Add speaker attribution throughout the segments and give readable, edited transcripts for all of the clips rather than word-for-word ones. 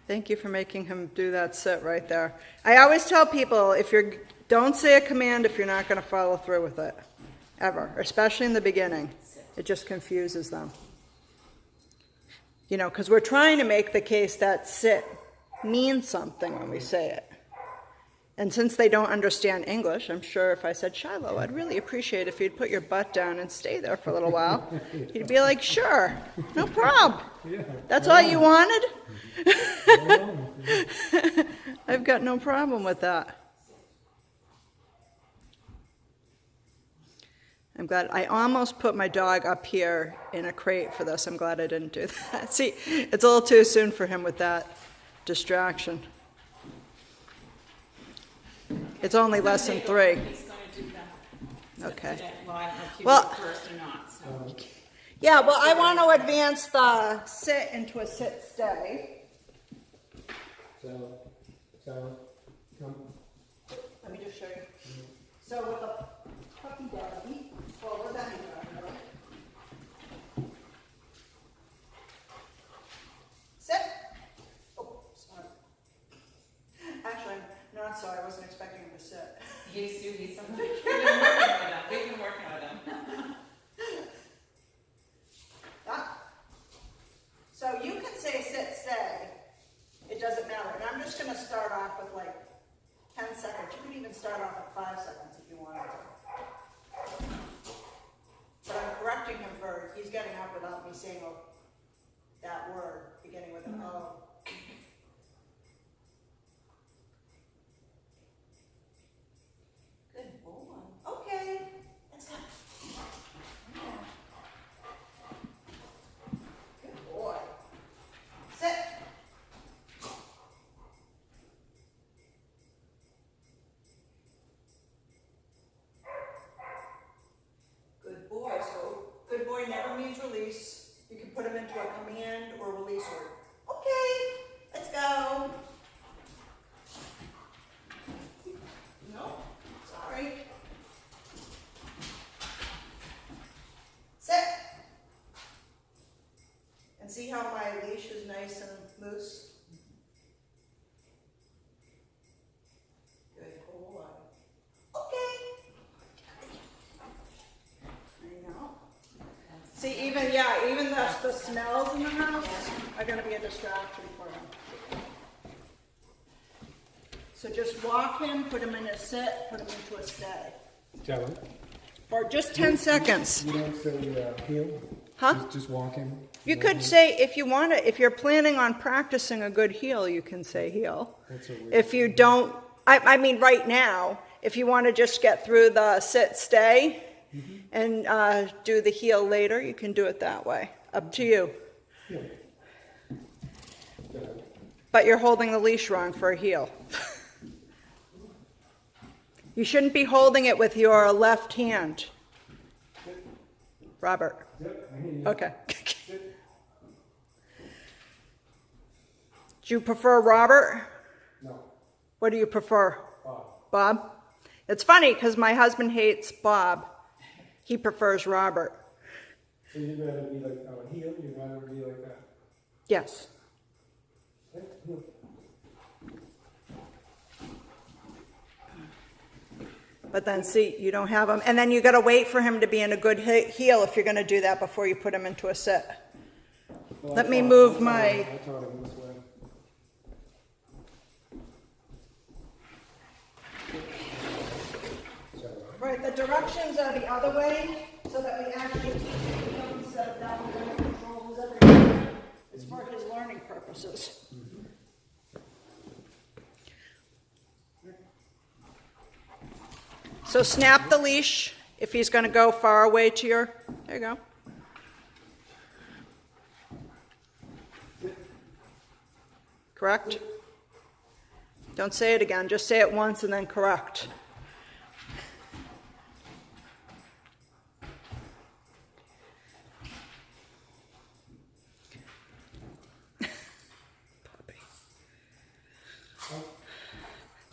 Speaker 1: Thank you for making him do that sit right there. I always tell people, don't say a command if you're not going to follow through with it, ever, especially in the beginning. It just confuses them. You know, because we're trying to make the case that sit means something when we say it. And since they don't understand English, I'm sure if I said, Shilo, I'd really appreciate if you'd put your butt down and stay there for a little while. He'd be like, sure, no problem. That's all you wanted? I've got no problem with that. I'm glad. I almost put my dog up here in a crate for this. I'm glad I didn't do that. See, it's a little too soon for him with that distraction. It's only lesson 3.
Speaker 2: He's going to do that.
Speaker 1: Okay.
Speaker 2: Well, I don't know if you
Speaker 1: Well,
Speaker 2: do it first or not. So.
Speaker 1: Yeah, well, I want to advance the sit into a sit-stay.
Speaker 3: So, come.
Speaker 1: Let me just show you. So with the puppy doggy, well, what does that mean? Sit. Oh, sorry. Actually, I'm not sorry. I wasn't expecting him to sit.
Speaker 2: He's something. We've been working with him.
Speaker 1: So you can say sit, stay. It doesn't matter. And I'm just going to start off with like 10 seconds. You could even start off at 5 seconds if you wanted to. But I'm correcting him for, he's getting up without me saying that word, beginning with an O. Good boy. Okay, let's go. Good boy. Sit. Good boy. So, good boy never means release. You can put him into a command or release word. Okay, let's go. No, sorry. Sit. And see how my leash is nice and loose? Good boy. Okay. I know. See, even the smells in the house are going to be a distraction for him. So just walk him, put him in a sit, put him into a stay.
Speaker 3: Tell him.
Speaker 1: For just 10 seconds.
Speaker 3: You don't say heel?
Speaker 1: Huh?
Speaker 3: Just walk him?
Speaker 1: You could say, if you want to, if you're planning on practicing a good heel, you can say heel.
Speaker 3: That's a weird
Speaker 1: If you don't, I mean right now, if you want to just get through the sit, stay, and do the heel later, you can do it that way. Up to you.
Speaker 3: Yeah.
Speaker 1: But you're holding the leash wrong for a heel. You shouldn't be holding it with your left hand. Robert.
Speaker 3: Yep, I hear you.
Speaker 1: Okay. Do you prefer Robert?
Speaker 3: No.
Speaker 1: What do you prefer?
Speaker 3: Bob.
Speaker 1: Bob? It's funny because my husband hates Bob. He prefers Robert.
Speaker 3: So you'd rather be like a heel? You'd rather be like that?
Speaker 1: Yes.
Speaker 3: Heel.
Speaker 1: But then see, you don't have him. And then you got to wait for him to be in a good heel if you're going to do that before you put him into a sit.
Speaker 3: Well,
Speaker 1: Let me move my...
Speaker 3: I taught him this way.
Speaker 1: Right, the directions are the other way so that we actually teach him instead of that we're going to control his everything. It's for his learning purposes. So snap the leash if he's going to go far away to your... There you go. Correct? Don't say it again. Just say it once and then correct.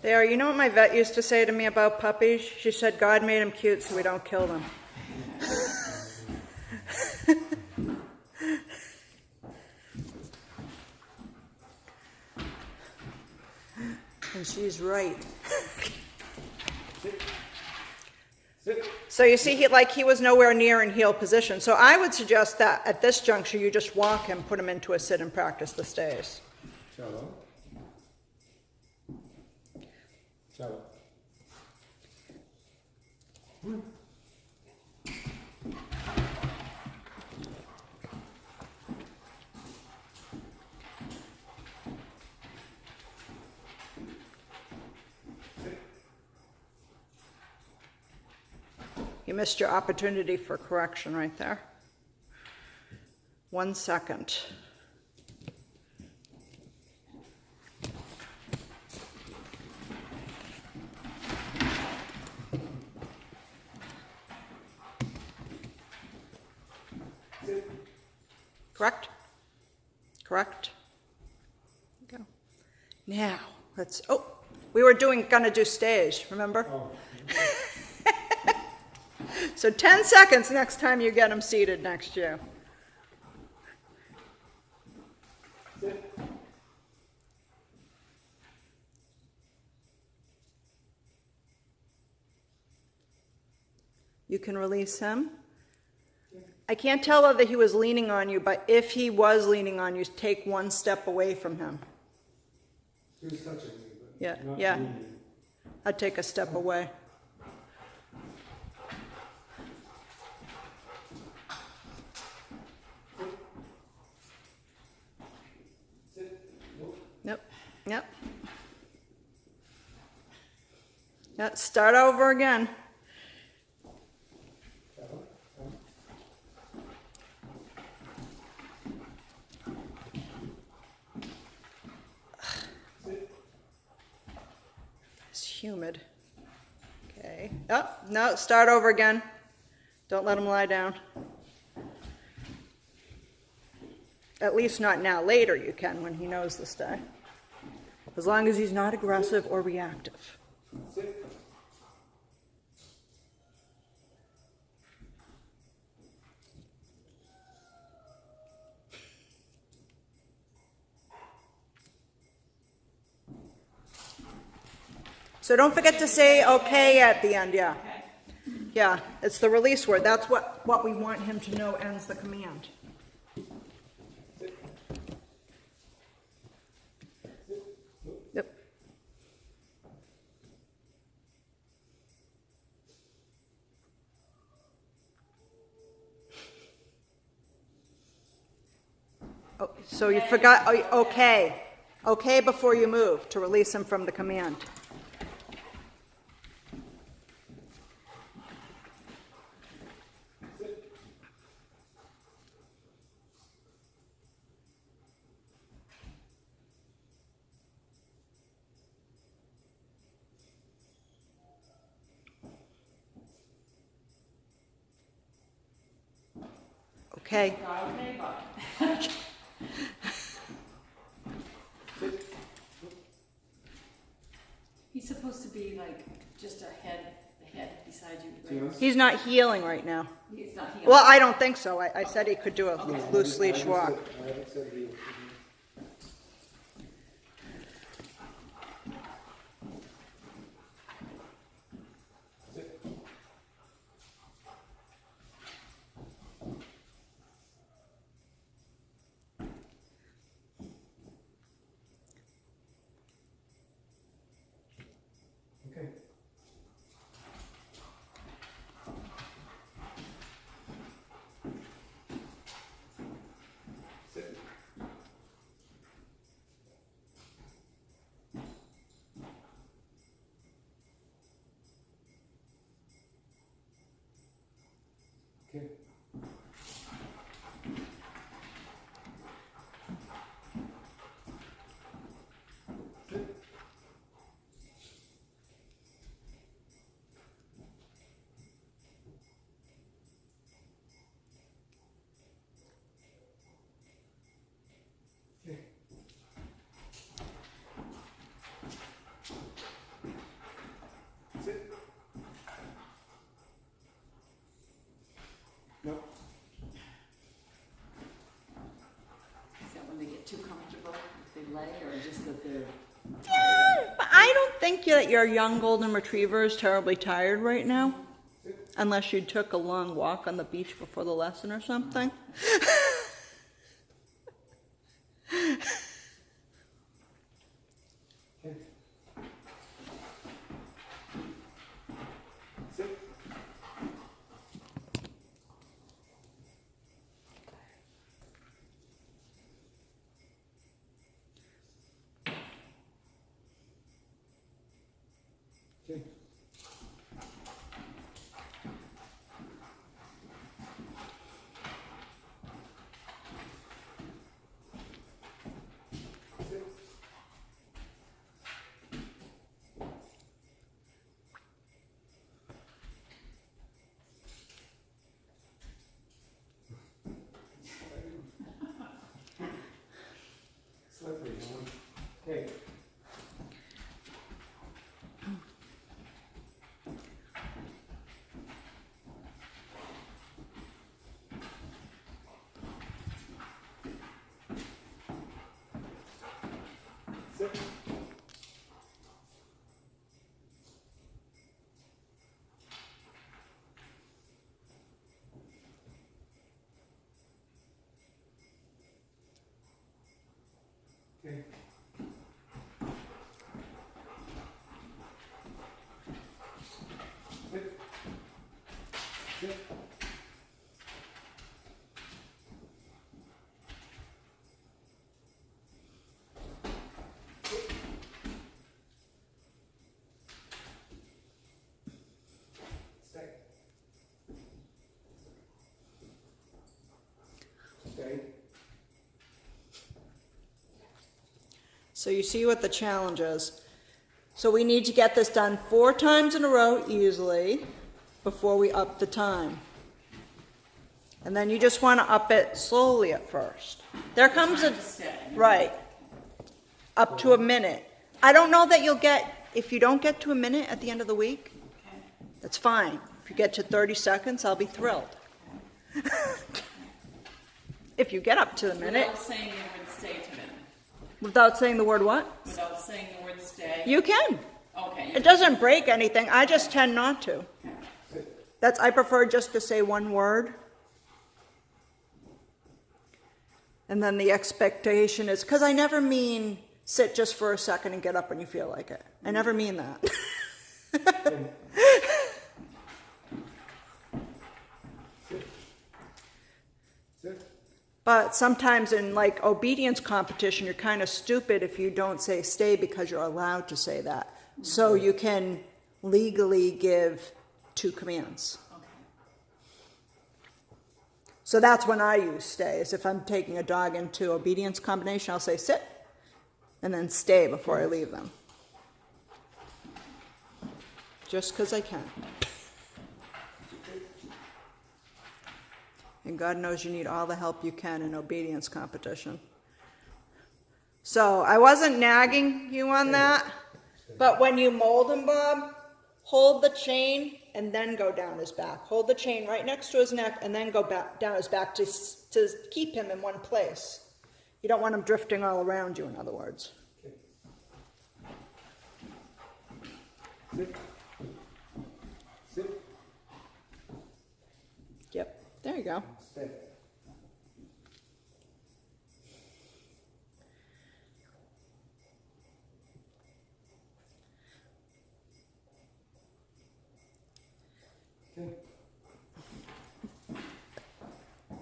Speaker 1: There, you know what my vet used to say to me about puppies? She said, God made them cute so we don't kill them. And she's right.
Speaker 3: Sit. Sit.
Speaker 1: So you see, he was nowhere near in heel position. So I would suggest that at this juncture, you just walk him, put him into a sit and practice the stays.
Speaker 3: Shallow. Shallow.
Speaker 1: You missed your opportunity for correction right there. 1 second.
Speaker 3: Sit.
Speaker 1: Correct? Correct? Go. Now, we were gonna do stays, remember?
Speaker 3: Oh.
Speaker 1: So 10 seconds next time you get them seated next year.
Speaker 3: Sit.
Speaker 1: You can release him. I can't tell whether he was leaning on you, but if he was leaning on you, take 1 step away from him.
Speaker 3: He was touching me, but
Speaker 1: Yeah,
Speaker 3: not
Speaker 1: yeah.
Speaker 3: leaning.
Speaker 1: I'd take a step away.
Speaker 3: Sit. Nope.
Speaker 1: Yep, yep. Yep, start over again.
Speaker 3: Shallow. Come. Sit.
Speaker 1: It's humid. Okay. Oh, no, start over again. Don't let him lie down. At least not now. Later you can when he knows the stay. As long as he's not aggressive or reactive.
Speaker 3: Sit.
Speaker 1: So don't forget to say okay at the end, yeah.
Speaker 2: Okay.
Speaker 1: Yeah, it's the release word. That's what we want him to know ends the command.
Speaker 3: Sit. Sit. Nope.
Speaker 1: Yep. Oh, so you forgot, okay. Okay before you move, to release him from the command.
Speaker 3: Sit.
Speaker 1: Okay.
Speaker 2: Okay, Bob.
Speaker 3: Sit.
Speaker 2: He's supposed to be like just the head beside you,
Speaker 3: See
Speaker 2: right?
Speaker 3: us?
Speaker 1: He's not healing right now.
Speaker 2: He's not healed.
Speaker 1: Well, I don't think so. I said he could do a loose
Speaker 3: I
Speaker 1: leash
Speaker 3: haven't
Speaker 1: walk.
Speaker 3: said- I haven't said he- Sit. Okay. Sit. Okay. Sit. Okay. Sit. No.
Speaker 2: Is that when they get too comfortable, if they lay, or just that they're
Speaker 1: Yeah, but I think that your young golden retriever is terribly tired right now. Unless you took a long walk on the beach before the lesson or something.
Speaker 3: Okay. Sit. Okay. Sit. Slippery, huh? Okay. Sit. Okay. Sit. Sit. Stay. Stay.
Speaker 1: So you see what the challenge is. So we need to get this done 4 times in a row easily before we up the time. And then you just want to up it slowly at first. There comes a,
Speaker 2: Time to stay.
Speaker 1: right, up to a minute. I don't know that you'll get, if you don't get to a minute at the end of the week,
Speaker 2: Okay.
Speaker 1: that's fine. If you get to 30 seconds, I'll be thrilled. If you get up to the minute,
Speaker 2: Without saying the word stay to them.
Speaker 1: without saying the word what?
Speaker 2: Without saying the word stay.
Speaker 1: You can.
Speaker 2: Okay.
Speaker 1: It doesn't break anything. I just tend not to. That's, I prefer just to say one word. And then the expectation is, because I never mean sit just for a second and get up when you feel like it. I never mean that.
Speaker 3: Okay. Sit. Sit.
Speaker 1: But sometimes in like obedience competition, you're kind of stupid if you don't say stay because you're allowed to say that. So you can legally give 2 commands.
Speaker 2: Okay.
Speaker 1: So that's when I use stay, is if I'm taking a dog into obedience combination, I'll say sit and then stay before I leave them. Just because I can. And God knows you need all the help you can in obedience competition. So I wasn't nagging you on that, but when you mold him, Bob, hold the chain and then go down his back. Hold the chain right next to his neck and then go back down his back to keep him in one place. You don't want him drifting all around you, in other words.
Speaker 3: Okay. Sit. Sit.
Speaker 1: Yep, there you go.
Speaker 3: Stay. Okay.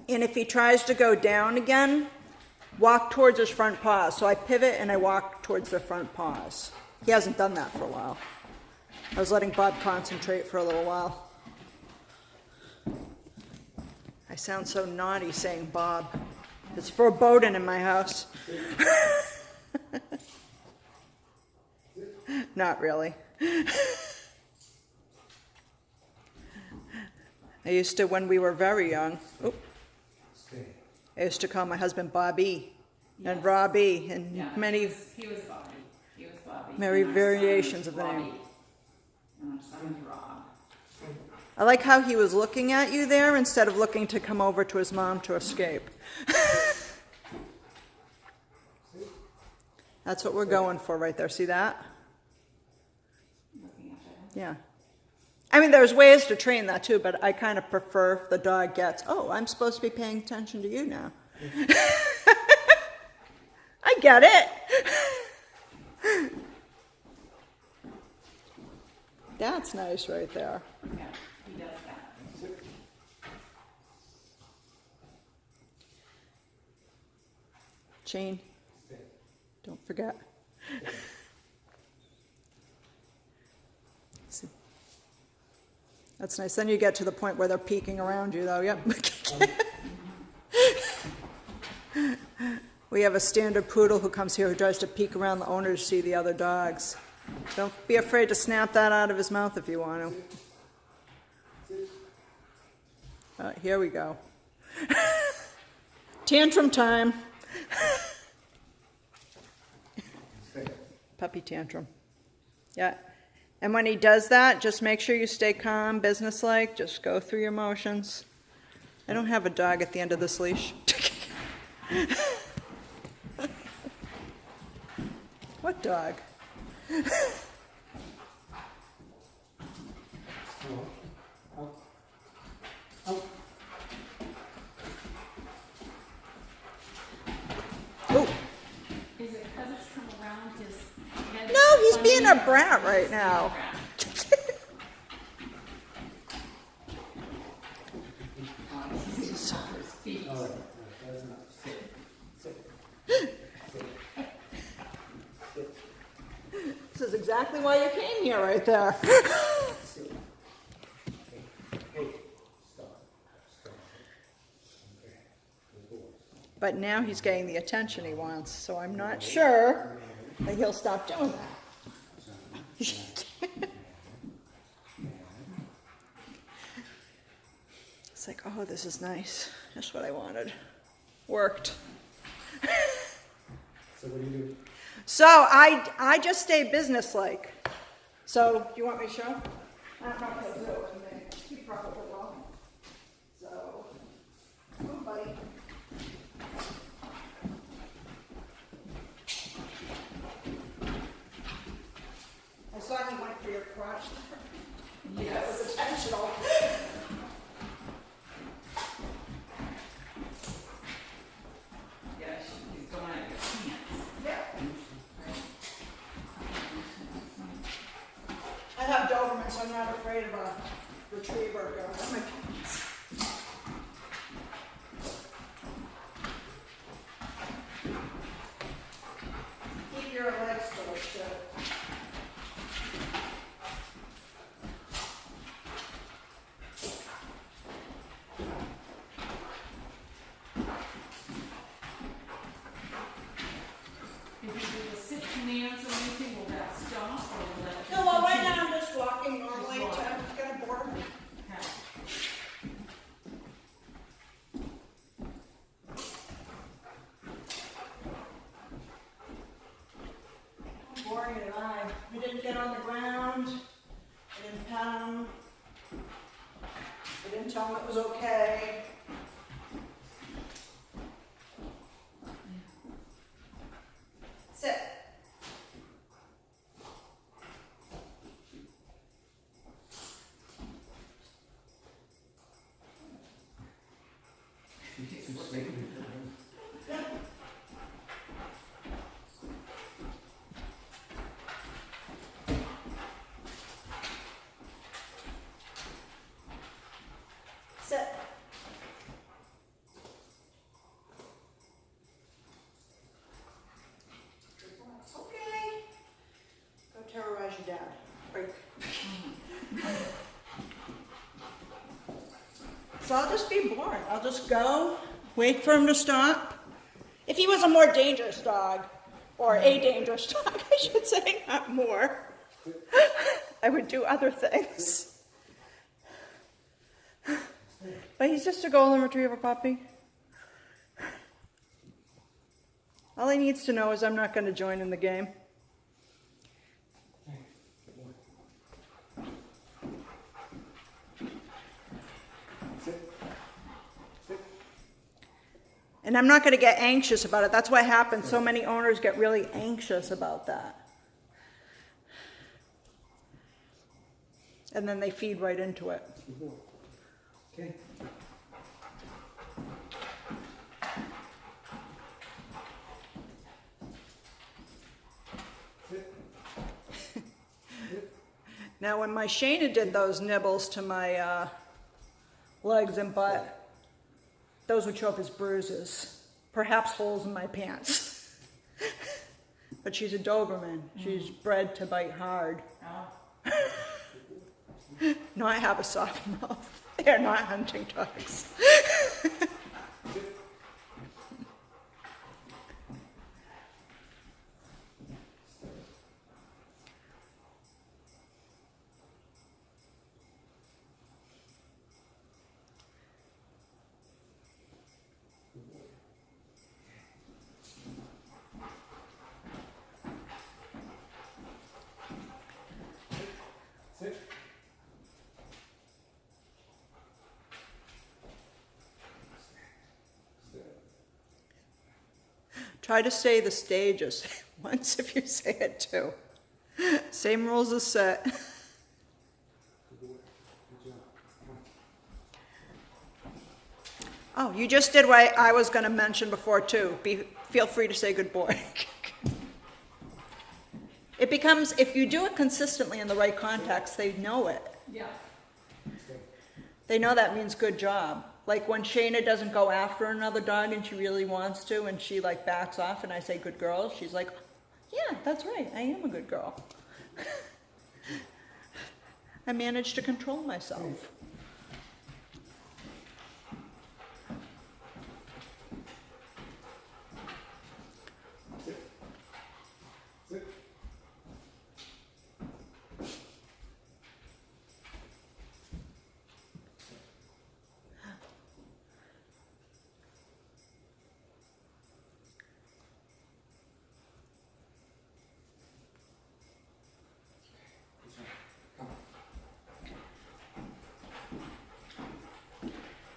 Speaker 1: And if he tries to go down again, walk towards his front paws. So I pivot and I walk towards the front paws. He hasn't done that for a while. I was letting Bob concentrate for a little while. I sound so naughty saying Bob. It's foreboding in my house. Not really. I used to, when we were very young,
Speaker 3: Stay.
Speaker 1: I used to call my husband Bobby and
Speaker 2: Yes.
Speaker 1: Robbie and
Speaker 2: Yeah,
Speaker 1: many,
Speaker 2: he was Bobby. He was Bobby.
Speaker 1: Many
Speaker 2: And our
Speaker 1: variations
Speaker 2: son
Speaker 1: of the
Speaker 2: is
Speaker 1: name.
Speaker 2: Robbie. And our son is Rob.
Speaker 1: I like how he was looking at you there instead of looking to come over to his mom to escape. That's what we're going for right there. See that? Yeah. I mean, there's ways to train that too, but I kind of prefer if the dog gets, oh, I'm supposed to be paying attention to you now. I get it. That's nice right there.
Speaker 2: Yeah, he does that.
Speaker 1: Chain, don't forget. See. That's nice. Then you get to the point where they're peeking around you, though. Yep. We have a standard poodle who comes here who tries to peek around the owner to see the other dogs. Don't be afraid to snap that out of his mouth if you want to. Here we go. Tantrum time. Puppy tantrum. Yeah. And when he does that, just make sure you stay calm, businesslike. Just go through your motions. I don't have a dog at the end of this leash. What dog? Oh.
Speaker 2: Is it because it's come around his head?
Speaker 1: No, he's being a brat right now. This is exactly why you came here right there. But now he's getting the attention he wants, so I'm not sure that he'll stop doing that. It's like, oh, this is nice. That's what I wanted. Worked.
Speaker 3: So what do you do?
Speaker 1: So I just stay businesslike. So do you want me to show? I don't know if I do. I mean, he probably will. So, oh, buddy. I saw he went for your crotch.
Speaker 2: Yes.
Speaker 1: That was intentional.
Speaker 2: Yeah, he's going at your pants.
Speaker 1: Yeah. I have Doberman, so I'm not afraid of a retriever going on my pants. Keep your legs closed, too.
Speaker 2: If you do the sit commands or anything, will that stop or will that just
Speaker 1: No, well, right
Speaker 2: continue?
Speaker 1: now I'm just walking normally.
Speaker 2: Just walk.
Speaker 1: I'm gonna board me.
Speaker 2: Okay.
Speaker 1: I'm boring and we didn't get on the ground. I didn't pat him. I didn't tell him it was okay. Sit. Sit. Okay. Go terrorize your dad. Break. So I'll just be boring. I'll just go, wait for him to stop. If he was a more dangerous dog, or a dangerous dog, I should say, not more, I would do other things. But he's just a golden retriever puppy. All he needs to know is I'm not going to join in the game. And I'm not going to get anxious about it. That's what happens. So many owners get really anxious about that. And then they feed right into it.
Speaker 3: Good boy. Okay. Sit. Sit.
Speaker 1: Now, when my Shayna did those nibbles to my legs and butt, those would show up as bruises, perhaps holes in my pants. But she's a Doberman. She's bred to bite hard,
Speaker 2: Oh.
Speaker 1: not have a soft mouth. They're not hunting dogs.
Speaker 3: Sit. Sit.
Speaker 1: Try to say the stages once if you say it too. Same rules as sit.
Speaker 3: Good boy. Good job.
Speaker 1: Oh, you just did what I was going to mention before too. Feel free to say good boy. It becomes, if you do it consistently in the right context, they know it.
Speaker 2: Yeah.
Speaker 3: Stay.
Speaker 1: They know that means good job. Like when Shayna doesn't go after another dog and she really wants to, and she like backs off and I say good girl, she's like, yeah, that's right, I am a good girl. I managed to control myself.
Speaker 3: Sit. Sit. Come.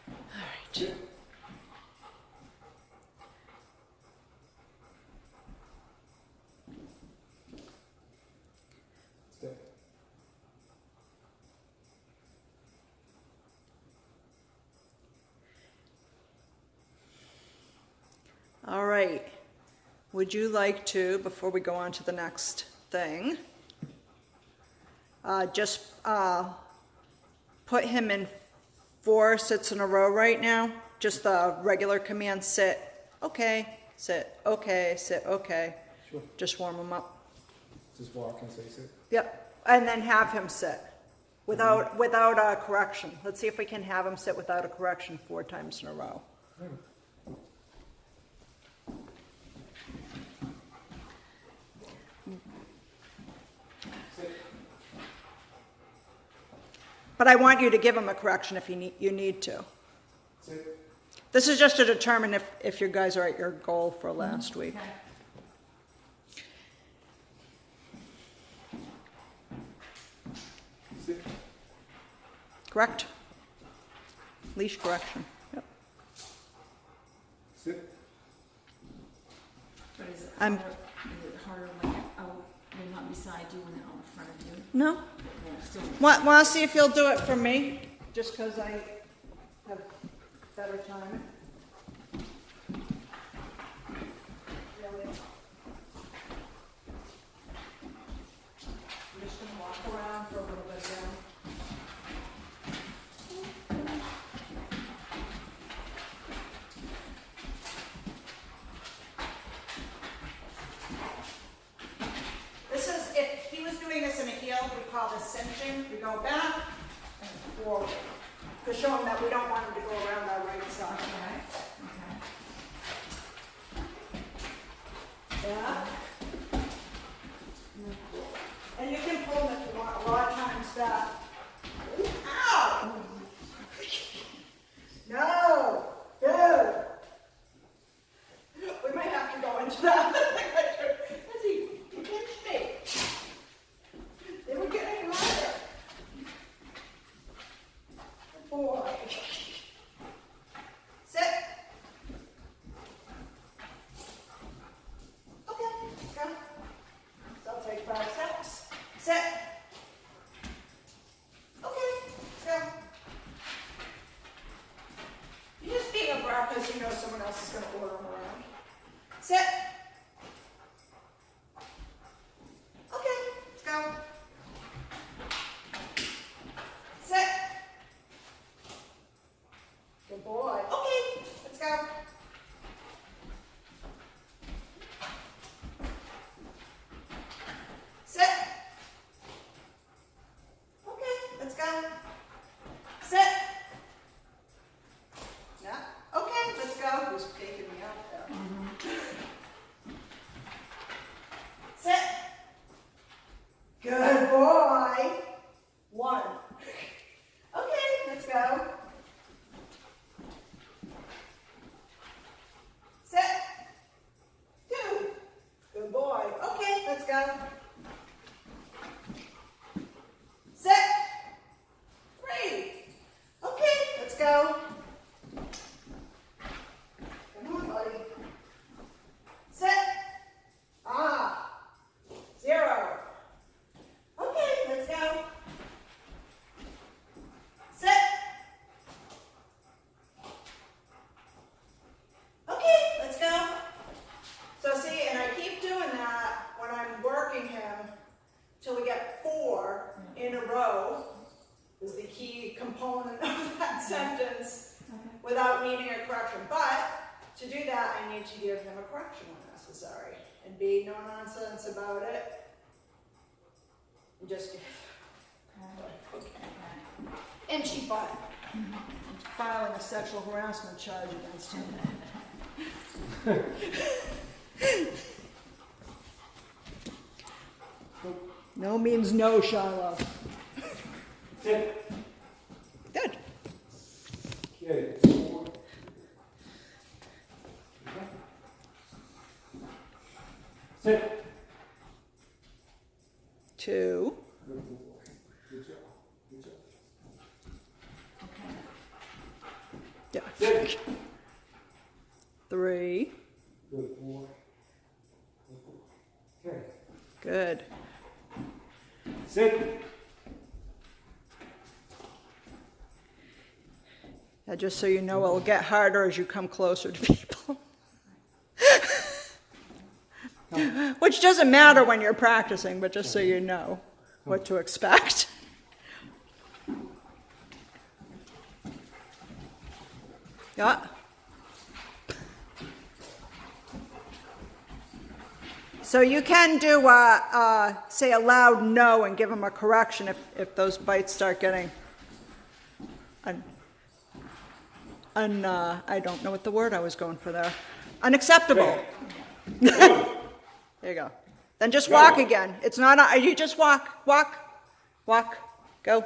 Speaker 1: All right.
Speaker 3: Sit. Stay.
Speaker 1: All right. Would you like to, before we go on to the next thing, just put him in 4 sits in a row right now? Just the regular command, sit, okay, sit, okay, sit, okay.
Speaker 3: Sure.
Speaker 1: Just warm him up.
Speaker 3: Just walk and say sit.
Speaker 1: Yep, and then have him sit without a correction. Let's see if we can have him sit without a correction 4 times in a row.
Speaker 3: Sit.
Speaker 1: But I want you to give him a correction if you need to.
Speaker 3: Sit.
Speaker 1: This is just to determine if you guys are at your goal for last week.
Speaker 2: Okay.
Speaker 3: Sit.
Speaker 1: Correct? Leash correction. Yep.
Speaker 3: Sit.
Speaker 4: But is it
Speaker 1: I'm-
Speaker 4: harder, is it harder when you're out, when not beside you and out in front of you?
Speaker 1: No?
Speaker 4: Well, still,
Speaker 1: Want to see if you'll do it for me? Just because I have better time. Really? I'm just going to walk around for a little bit again. This is, if he was doing this in a heel, we call this cinching. We go back and forward. To show him that we don't want him to go around our right side.
Speaker 4: okay, okay.
Speaker 1: Yeah? And you can pull them if you want. A lot of times that. Ow! No! Good! We might have to go into that. Lizzie, you pinched me. They were getting harder. Good boy. Sit. Okay. To do that, I need to give him a correction when necessary, and be no nonsense about it. And just give, inchy butt. Filing a sexual harassment charge against him. No means no, Shilo.
Speaker 3: Sit.
Speaker 1: Good.
Speaker 3: Okay. Sit.
Speaker 1: 2.
Speaker 3: Good boy. Good job. Good job.
Speaker 4: Okay.
Speaker 1: Yeah.
Speaker 3: Sit.
Speaker 1: 3.
Speaker 3: Good boy. Good boy. Okay.
Speaker 1: Good.
Speaker 3: Sit.
Speaker 1: Now, just so you know, it'll get harder as you come closer to people. Which doesn't matter when you're practicing, but just so you know what to expect. Yeah. So you can do, say a loud no and give them a correction if those bites start getting, I don't know what the word I was going for there. Unacceptable. There you go. Then just walk again. It's not, you just walk, go.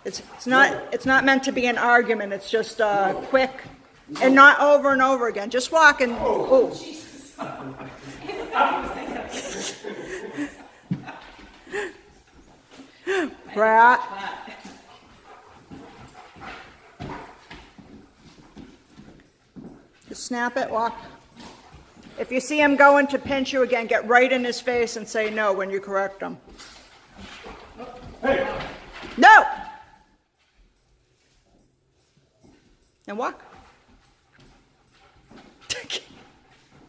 Speaker 1: It's not meant to be an argument. It's just quick and not over and over again. Just walk and, oh. Brat. Just snap it, walk. If you see him going to pinch you again, get right in his face and say no when you correct him.
Speaker 3: Hey.
Speaker 1: No! And walk.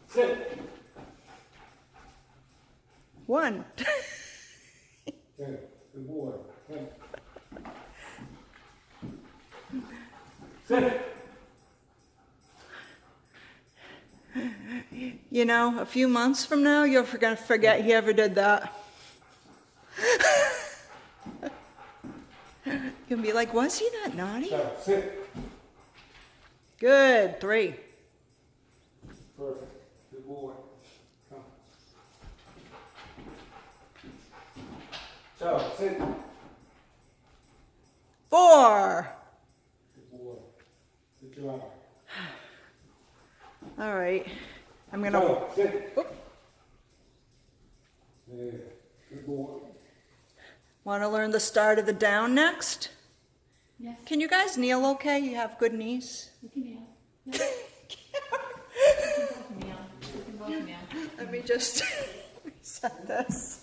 Speaker 3: Sit.
Speaker 1: 1.
Speaker 3: Okay. Good boy. Okay. Sit.
Speaker 1: You know, a few months from now, you're gonna forget he ever did that. You'll be like, was he not naughty?
Speaker 3: So, sit.
Speaker 1: Good. 3.
Speaker 3: Perfect. Good boy. Come. So, sit.
Speaker 1: 4.
Speaker 3: Good boy. Good job.
Speaker 1: All right. I'm gonna.
Speaker 3: So, sit.
Speaker 1: Oop.
Speaker 3: There. Good boy.
Speaker 1: Want to learn the start of the down next?
Speaker 4: Yes.
Speaker 1: Can you guys kneel okay? You have good knees?
Speaker 4: You can kneel. Yeah. You can both kneel. You can both kneel.
Speaker 1: Let me just reset this.